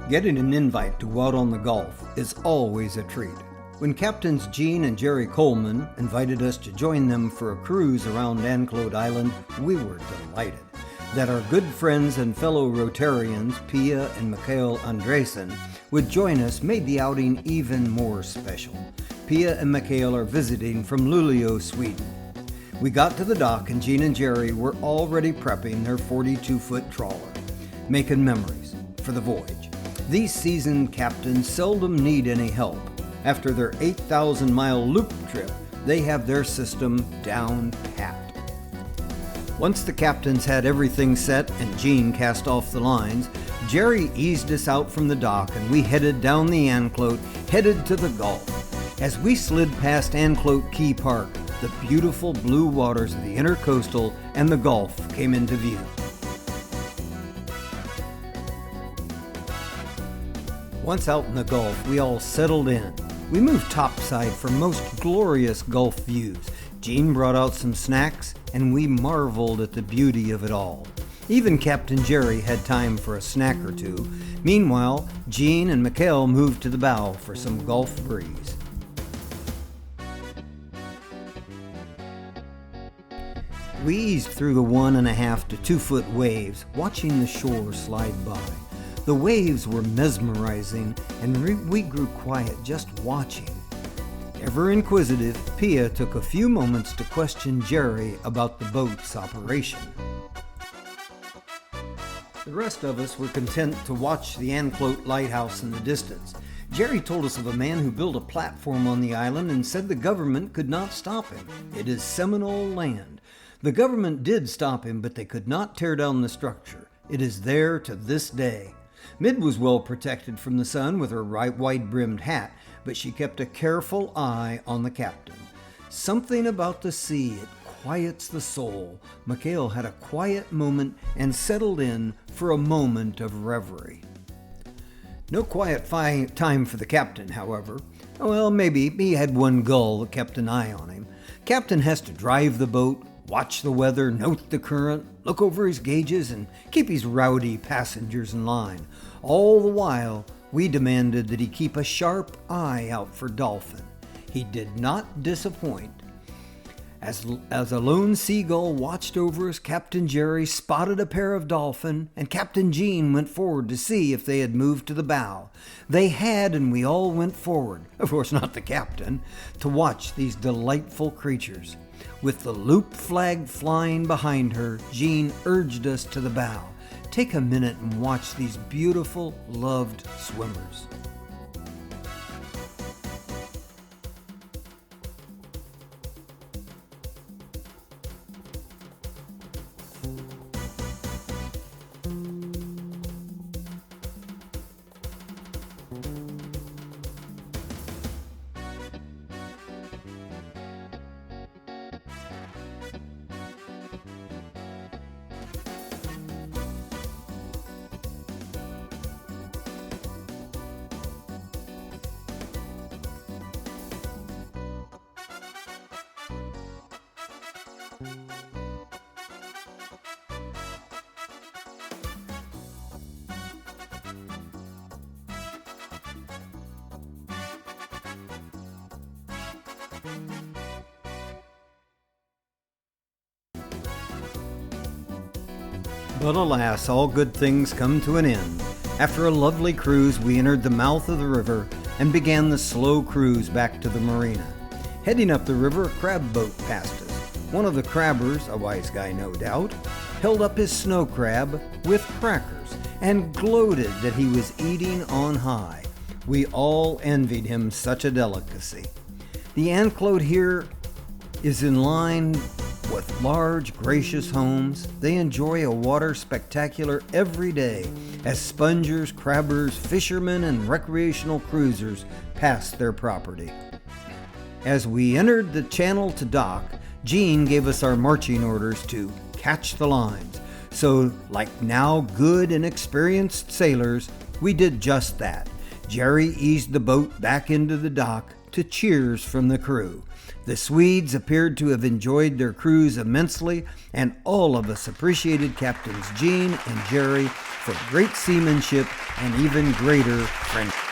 Getting an invite to go out on the Gulf is always a treat. When Captains Jean and Jerry Coleman invited us to join them for a cruise around Anclote Island, we were delighted. That our good friends and fellow Rotarians, Pia and Mikael Andreeson, would join us made the outing even more special. Pia and Mikael are visiting from Luleå, Sweden. We got to the dock and Jean and Jerry were already prepping their 42-foot trawler, Makin Memories, for the voyage. These seasoned captains seldom need any help. After their 8,000-mile loop trip, they have their system down pat. Once the captains had everything set and Jean cast off the lines, Jerry eased us out from the dock and we headed down the Anclote, headed to the Gulf. As we slid past Anclote Key Park, the beautiful blue waters of the Intercoastal and the Gulf came into view. Once out in the Gulf, we all settled in. We moved topside for most glorious Gulf views. Jean brought out some snacks, and we marveled at the beauty of it all. Even Captain Jerry had time for a snack or two. Meanwhile, Jean and Mikael moved to the bow for some Gulf breeze. We eased through the 1.5 to 2 foot waves, watching the shore slide by. The waves were mesmerizing, and we grew quiet just watching. Ever inquisitive, Pia took a few moments to question Jerry about the boat's operation. The rest of us were content to watch the Anclote lighthouse in the distance. Jerry told us of a man who built a platform on the island and said the government could not stop him. It is Seminole land. The government did stop him, but they could not tear down the structure. It is there to this day. Mid was well protected from the sun with her wide-brimmed hat, but she kept a careful eye on the captain. Something about the sea, it quiets the soul. Mikael had a quiet moment and settled in for a moment of reverie. No quiet time for the captain, however. Well, maybe he had one gull that kept an eye on him. Captain has to drive the boat, watch the weather, note the current, look over his gauges, and keep his rowdy passengers in line. All the while, we demanded that he keep a sharp eye out for dolphin. He did not disappoint. As a lone seagull watched over us, Captain Jerry spotted a pair of dolphin, and Captain Jean went forward to see if they had moved to the bow. They had, and we all went forward, of course not the captain, to watch these delightful creatures. With the loop flag flying behind her, Jean urged us to the bow. Take a minute and watch these beautiful, loved swimmers. But alas, all good things come to an end. After a lovely cruise, we entered the mouth of the river and began the slow cruise back to the marina. Heading up the river, a crab boat passed us. One of the crabbers, a wise guy no doubt, held up his snow crab with crackers and gloated that he was eating on high. We all envied him such a delicacy. The Anclote here is in line with large, gracious homes. They enjoy a water spectacular every day as spongers, crabbers, fishermen, and recreational cruisers pass their property. As we entered the channel to dock, Jean gave us our marching orders to catch the lines. So, like now good and experienced sailors, we did just that. Jerry eased the boat back into the dock to cheers from the crew. The Swedes appeared to have enjoyed their cruise immensely, and all of us appreciated Captains Jean and Jerry for great seamanship and even greater friendship.